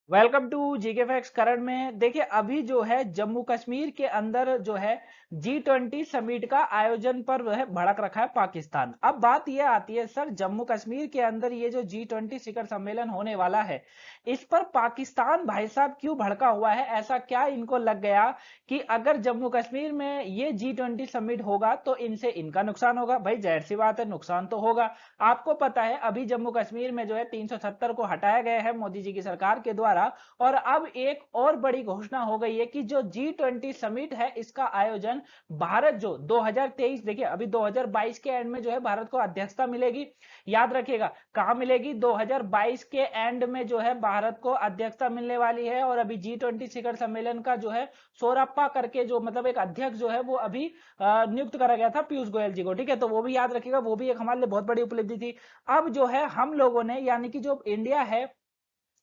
Welcome to GK facts current में। देखिए अभी जो है जम्मू कश्मीर के अंदर जो है G20 समिट का आयोजन पर जो है भड़क रखा है पाकिस्तान। अब बात यह आती है सर, जम्मू कश्मीर के अंदर ये जो G20 शिखर सम्मेलन होने वाला है, इस पर पाकिस्तान भाई साहब क्यों भड़का हुआ है? ऐसा क्या इनको लग गया कि अगर जम्मू कश्मीर में ये G20 समिट होगा तो इनसे इनका नुकसान होगा? भाई जाहिर सी बात है, नुकसान तो होगा। आपको पता है अभी जम्मू कश्मीर में जो है 370 को हटाया गया है मोदी जी की सरकार के द्वारा। और अब एक और बड़ी घोषणा हो गई है कि जो G20 समिट है इसका आयोजन भारत जो 2023, देखिए अभी 2022 के एंड में जो है भारत को अध्यक्षता मिलेगी। याद रखिएगा कहां मिलेगी, 2022 के एंड में जो है भारत को अध्यक्षता मिलने वाली है। और अभी G20 शिखर सम्मेलन का जो है सोराप्पा करके जो मतलब एक अध्यक्ष जो है वो अभी नियुक्त करा गया था पीयूष गोयल जी को। ठीक है, तो वो भी याद रखिएगा, वो भी एक हमारे लिए बहुत बड़ी उपलब्धि थी। अब जो है हम लोगों ने यानी कि जो इंडिया है,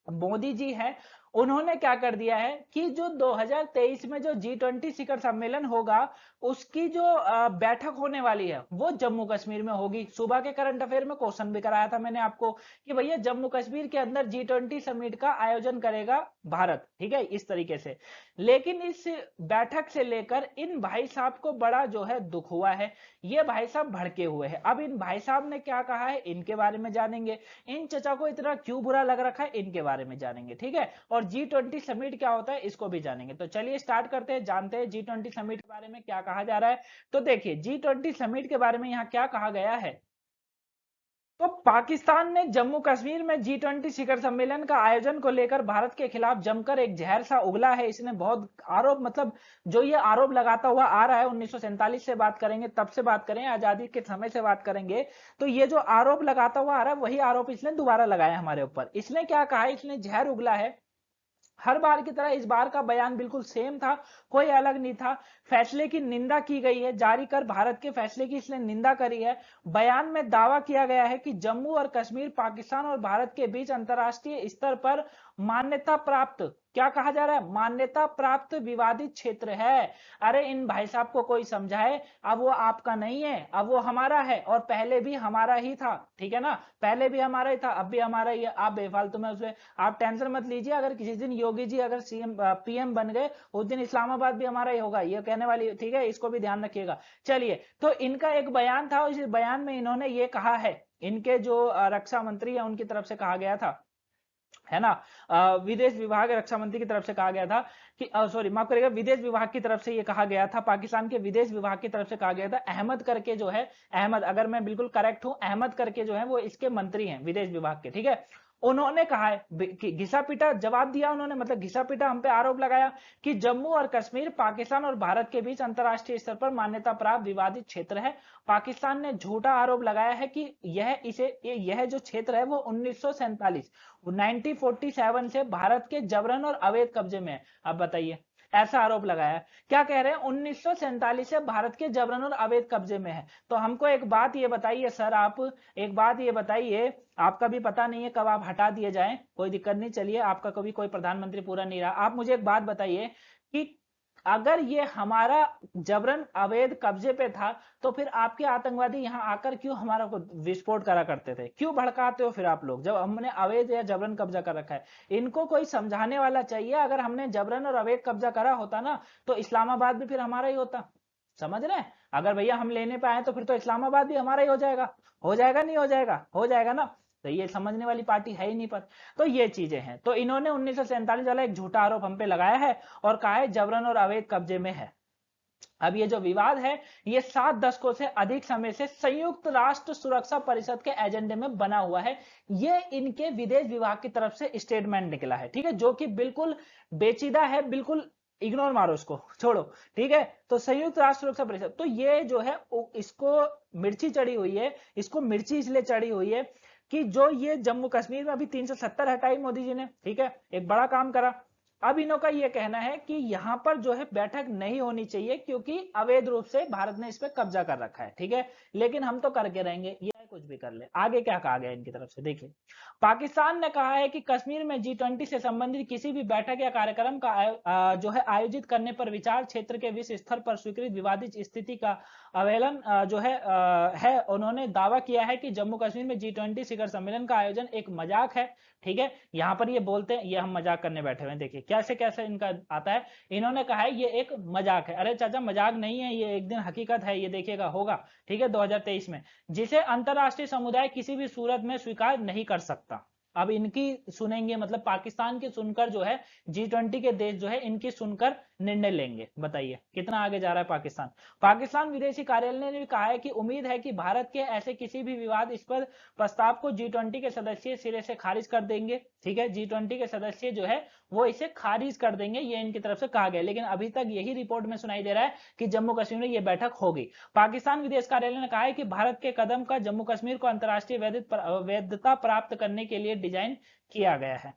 मोदी जी हैं, उन्होंने क्या कर दिया है कि जो 2023 में जो G20 शिखर सम्मेलन होगा उसकी जो बैठक होने वाली है वो जम्मू कश्मीर में होगी। सुबह के करंट अफेयर में क्वेश्चन भी कराया था मैंने आपको कि भैया जम्मू कश्मीर के अंदर G20 समिट का आयोजन करेगा भारत, ठीक है, इस तरीके से। लेकिन इस बैठक से लेकर इन भाई साहब को बड़ा जो है दुख हुआ है। ये भाई साहब भड़के हुए हैं। अब इन भाई साहब ने क्या कहा है इनके बारे में जानेंगे, इन चचा को इतना क्यों बुरा लग रखा है इनके बारे में जानेंगे, ठीक है। और G20 समिट क्या होता है इसको भी जानेंगे। तो चलिए स्टार्ट करते हैं, जानते हैं G20 समिट के बारे में क्या कहा जा रहा है। तो देखिए G20 समिट के बारे में यहाँ क्या कहा गया है। तो पाकिस्तान ने जम्मू कश्मीर में G20 शिखर सम्मेलन का आयोजन को लेकर भारत के खिलाफ जमकर एक जहर सा उगला है। इसने बहुत आरोप, मतलब जो ये आरोप लगाता हुआ आ रहा है 1947 से बात करेंगे, तब से बात करें, आजादी के समय से बात करेंगे, तो ये जो आरोप लगाता हुआ आ रहा है वही आरोप इसने दोबारा लगाया हमारे ऊपर। इसने क्या कहा है, इसने जहर उगला है। हर बार की तरह इस बार का बयान बिल्कुल सेम था, कोई अलग नहीं था। फैसले की निंदा की गई है, जारी कर भारत के फैसले की इसने निंदा करी है। बयान में दावा किया गया है कि जम्मू और कश्मीर पाकिस्तान और भारत के बीच अंतरराष्ट्रीय स्तर पर मान्यता प्राप्त, क्या कहा जा रहा है, मान्यता प्राप्त विवादित क्षेत्र है। अरे इन भाई साहब को कोई समझाए, अब वो आपका नहीं है, अब वो हमारा है और पहले भी हमारा ही था, ठीक है ना, पहले भी हमारा ही था अब भी हमारा ही है। आप बेफालतू में उसमें आप टेंशन मत लीजिए, अगर किसी दिन योगी जी अगर सीएम पीएम बन गए उस दिन इस्लामाबाद भी हमारा ही होगा, ये कहने वाली, ठीक है, इसको भी ध्यान रखिएगा। चलिए, तो इनका एक बयान था और इस बयान में इन्होंने ये कहा है, इनके जो रक्षा मंत्री है उनकी तरफ से कहा गया था, है ना, विदेश विभाग रक्षा मंत्री की तरफ से कहा गया था कि सॉरी माफ करिएगा, विदेश विभाग की तरफ से ये कहा गया था, पाकिस्तान के विदेश विभाग की तरफ से कहा गया था। अहमद करके जो है, अहमद, अगर मैं बिल्कुल करेक्ट हूं, अहमद करके जो है वो इसके मंत्री हैं विदेश विभाग के, ठीक है। उन्होंने कहा है कि घिसा पिटा जवाब दिया उन्होंने, मतलब घिसा पिटा हम पे आरोप लगाया कि जम्मू और कश्मीर पाकिस्तान और भारत के बीच अंतरराष्ट्रीय स्तर पर मान्यता प्राप्त विवादित क्षेत्र है। पाकिस्तान ने झूठा आरोप लगाया है कि यह जो क्षेत्र है वो 1947 1947 से भारत के जबरन और अवैध कब्जे में है। अब बताइए, ऐसा आरोप लगाया। क्या कह रहे हैं, 1947 से भारत के जबरन और अवैध कब्जे में है। तो हमको एक बात ये बताइए सर, आप एक बात ये बताइए, आपका भी पता नहीं है कब आप हटा दिए जाएं, कोई दिक्कत नहीं, चलिए, आपका कभी कोई प्रधानमंत्री पूरा नहीं रहा। आप मुझे एक बात बताइए कि अगर ये हमारा जबरन अवैध कब्जे पे था तो फिर आपके आतंकवादी यहां आकर क्यों हमारा को विस्फोट करा करते थे? क्यों भड़काते हो फिर आप लोग, जब हमने अवैध या जबरन कब्जा कर रखा है? इनको कोई समझाने वाला चाहिए। अगर हमने जबरन और अवैध कब्जा करा होता ना तो इस्लामाबाद भी फिर हमारा ही होता, समझ रहे हैं? अगर भैया हम लेने पे आए तो फिर तो इस्लामाबाद भी हमारा ही हो जाएगा। हो जाएगा नहीं हो जाएगा? हो जाएगा ना। तो ये समझने वाली पार्टी है ही नहीं। पर तो ये चीजें हैं, तो इन्होंने 1947 वाला एक झूठा आरोप हम पे लगाया है और कहा है जबरन और अवैध कब्जे में है। अब ये जो विवाद है ये 7 दशकों से अधिक समय से संयुक्त राष्ट्र सुरक्षा परिषद के एजेंडे में बना हुआ है। ये इनके विदेश विभाग की तरफ से स्टेटमेंट निकला है, ठीक है, जो कि बिल्कुल बेचीदा है, बिल्कुल इग्नोर मारो उसको, छोड़ो, ठीक है। तो संयुक्त राष्ट्र सुरक्षा परिषद, तो ये जो है इसको मिर्ची चढ़ी हुई है, इसको मिर्ची इसलिए चढ़ी हुई है कि जो ये जम्मू कश्मीर में अभी 370 हटाई मोदी जी ने, ठीक है, एक बड़ा काम करा। अब इनों का यह कहना है कि यहां पर जो है बैठक नहीं होनी चाहिए क्योंकि अवैध रूप से भारत ने इस पर कब्जा कर रखा है, ठीक है, लेकिन हम तो करके रहेंगे, ये चाहे कुछ भी कर ले। आगे क्या कहा गया इनकी तरफ से, देखिए पाकिस्तान ने कहा है कि कश्मीर में G20 से संबंधित किसी भी बैठक या कार्यक्रम का जो है आयोजित करने पर विचार क्षेत्र के विश्व स्तर पर स्वीकृत विवादित स्थिति का अवहेलन जो है उन्होंने दावा किया है कि जम्मू कश्मीर में G20 शिखर सम्मेलन का आयोजन एक मजाक है। ठीक है, यहां पर ये बोलते हैं ये हम मजाक करने बैठे हुए हैं, देखिए कैसे कैसे इनका आता है। इन्होंने कहा है ये एक मजाक है। अरे चाचा मजाक नहीं है, ये एक दिन हकीकत है, ये देखिएगा होगा। ठीक है, 2023 में, जिसे अंतरराष्ट्रीय समुदाय किसी भी सूरत में स्वीकार नहीं कर सकता। अब इनकी सुनेंगे, मतलब पाकिस्तान की सुनकर जो है G20 के देश जो है इनकी सुनकर निर्णय लेंगे। बताइए कितना आगे जा रहा है पाकिस्तान। पाकिस्तान विदेशी कार्यालय ने भी कहा है कि उम्मीद है कि भारत के ऐसे किसी भी विवादास्पद प्रस्ताव को G20 के सदस्य सिरे से खारिज कर देंगे। ठीक है, G20 के सदस्य जो है वो इसे खारिज कर देंगे, ये इनकी तरफ से कहा गया। लेकिन अभी तक यही रिपोर्ट में सुनाई दे रहा है कि जम्मू कश्मीर में ये बैठक होगी। पाकिस्तान विदेश कार्यालय ने कहा है कि भारत के कदम का जम्मू कश्मीर को अंतर्राष्ट्रीय वैधता प्राप्त करने के लिए डिजाइन किया गया है।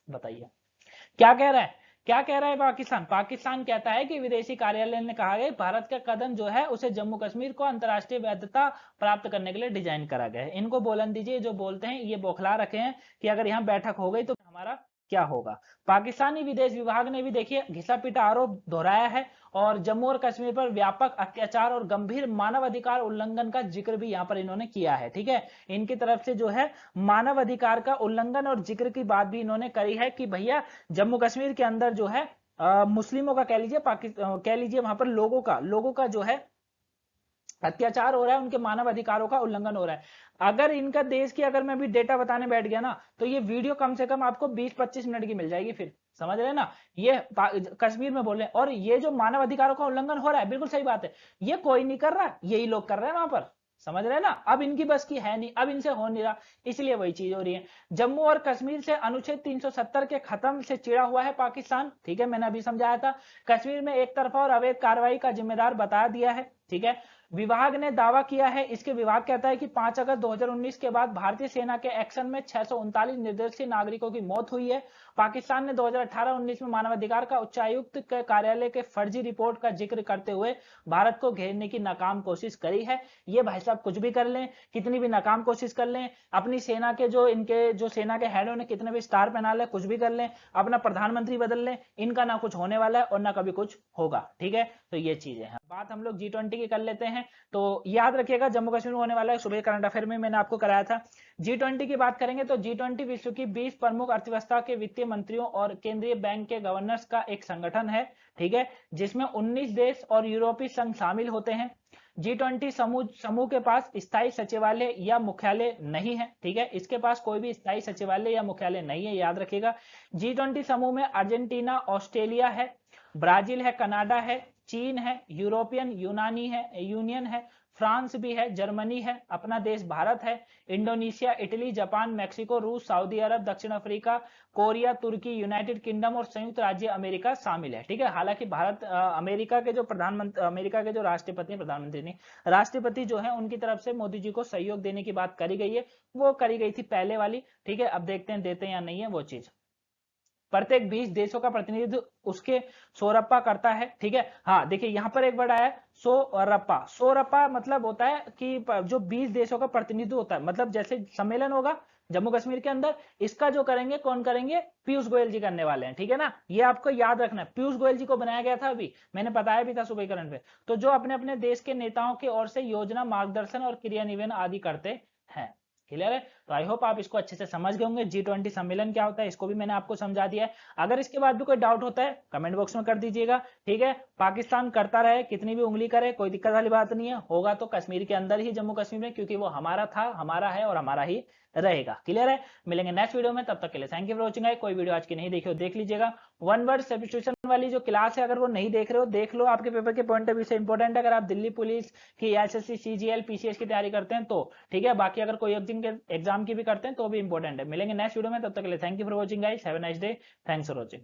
बताइए क्या कह रहा है, क्या कह रहा है पाकिस्तान। पाकिस्तान कहता है कि विदेशी कार्यालय ने कहा है भारत का कदम जो है उसे जम्मू कश्मीर को अंतर्राष्ट्रीय वैधता प्राप्त करने के लिए डिजाइन करा गया है। इनको बोलन दीजिए, जो बोलते हैं ये बौखला रखे हैं कि अगर यहाँ बैठक हो गई तो हमारा क्या होगा। पाकिस्तानी विदेश विभाग ने भी देखिए घिसा पीटा आरोप दोहराया है और जम्मू और कश्मीर पर व्यापक अत्याचार और गंभीर मानवाधिकार उल्लंघन का जिक्र भी यहां पर इन्होंने किया है। ठीक है, इनकी तरफ से जो है मानवाधिकार का उल्लंघन और जिक्र की बात भी इन्होंने करी है कि भैया जम्मू कश्मीर के अंदर जो है मुस्लिमों का कह लीजिए, कह लीजिए वहां पर लोगों का जो है अत्याचार हो रहा है, उनके मानव अधिकारों का उल्लंघन हो रहा है। अगर इनका देश की अगर मैं भी डेटा बताने बैठ गया ना तो ये वीडियो कम से कम आपको 20-25 मिनट की मिल जाएगी। फिर समझ रहे हैं ना, ये कश्मीर में बोल रहे हैं। और ये जो मानव अधिकारों का उल्लंघन हो रहा है, बिल्कुल सही बात है, ये कोई नहीं कर रहा, यही लोग कर रहे हैं वहां पर। समझ रहे हैं ना, अब इनकी बस की है नहीं, अब इनसे हो नहीं रहा, इसलिए वही चीज हो रही है। जम्मू और कश्मीर से अनुच्छेद 370 के खत्म से चिड़ा हुआ है पाकिस्तान। ठीक है, मैंने अभी समझाया था। कश्मीर में एक तरफा और अवैध कार्रवाई का जिम्मेदार बता दिया है। ठीक है, विभाग ने दावा किया है, इसके विभाग कहता है कि 5 अगस्त 2019 के बाद भारतीय सेना के एक्शन में 639 निर्दोषी नागरिकों की मौत हुई है। पाकिस्तान ने 2018-19 में मानवाधिकार का उच्चायुक्त के कार्यालय के फर्जी रिपोर्ट का जिक्र करते हुए भारत को घेरने की नाकाम कोशिश करी है। ये भाई साहब कुछ भी कर लें, कितनी भी नाकाम कोशिश कर लें, अपनी सेना के जो सेना के हेडों ने कितने भी स्टार पहना ले, कुछ भी कर लें, अपना प्रधानमंत्री बदल लें, इनका ना कुछ होने वाला है और ना कभी कुछ होगा। ठीक है, तो ये चीजें हैं। बात हम लोग G20 की कर लेते हैं। तो याद रखिएगा जम्मू कश्मीर में होने वाला है, सुबह करंट अफेयर में मैंने आपको कराया था। G20 की बात करेंगे तो G20 विश्व की 20 प्रमुख अर्थव्यवस्था के वित्तीय मंत्रियों और केंद्रीय बैंक के गवर्नर्स का एक संगठन है। ठीक है, जिसमें 19 देश और यूरोपीय संघ शामिल होते हैं। G20 समूह के पास स्थायी सचिवालय या मुख्यालय नहीं है। ठीक है, इसके पास कोई भी स्थायी सचिवालय या मुख्यालय नहीं है, याद रखिएगा। G20 समूह में अर्जेंटीना, ऑस्ट्रेलिया है, ब्राजील है, कनाडा है, चीन है, यूरोपियन यूनियन है, फ्रांस भी है, जर्मनी है, अपना देश भारत है, इंडोनेशिया, इटली, जापान, मैक्सिको, रूस, सऊदी अरब, दक्षिण अफ्रीका, कोरिया, तुर्की, यूनाइटेड किंगडम और संयुक्त राज्य अमेरिका शामिल है। ठीक है, हालांकि अमेरिका के जो अमेरिका के जो राष्ट्रपति जो है उनकी तरफ से मोदी जी को सहयोग देने की बात करी गई है, वो करी गई थी पहले वाली। ठीक है, अब देखते हैं देते हैं या नहीं है वो चीज। प्रत्येक 20 देशों का प्रतिनिधित्व उसके सोरप्पा करता है। ठीक है, हाँ देखिए यहाँ पर एक वर्ड आया सोरप्पा। सोरप्पा मतलब होता है कि जो 20 देशों का प्रतिनिधित्व होता है, मतलब जैसे सम्मेलन होगा जम्मू कश्मीर के अंदर, इसका जो करेंगे कौन करेंगे, पीयूष गोयल जी करने वाले हैं। ठीक है ना, ये आपको याद रखना है, पीयूष गोयल जी को बनाया गया था, अभी मैंने बताया भी था सुबह करंट पे। तो जो अपने अपने देश के नेताओं की ओर से योजना, मार्गदर्शन और क्रियान्वयन आदि करते हैं। क्लियर है, तो आई होप आप इसको अच्छे से समझ गए होंगे। G20 सम्मेलन क्या होता है इसको भी मैंने आपको समझा दिया है। अगर इसके बाद भी कोई डाउट होता है कमेंट बॉक्स में कर दीजिएगा। ठीक है, पाकिस्तान करता रहे, कितनी भी उंगली करे, कोई दिक्कत वाली बात नहीं है। होगा तो कश्मीर के अंदर ही, जम्मू कश्मीर में, क्योंकि वो हमारा था, हमारा है और हमारा ही रहेगा। क्लियर है, मिलेंगे नेक्स्ट वीडियो में, तब तक के लिए थैंक यू फॉर वॉचिंग। कोई वीडियो आज की नहीं देखी हो देख लीजिएगा। वन वर्ड सब्स्टिट्यूशन वाली जो क्लास है अगर वो नहीं देख रहे हो देख लो, आपके पेपर के पॉइंट ऑफ व्यू से इंपॉर्टेंट है। अगर आप दिल्ली पुलिस की, एसएससी, सीजीएल, पीसीएस की तैयारी करते हैं तो ठीक है, बाकी अगर कोई एग्जाम की भी करते हैं तो भी इंपॉर्टेंट है। मिलेंगे नेक्स्ट वीडियो में, तब तक के लिए thank you for watching guys, have a nice day, thanks for watching.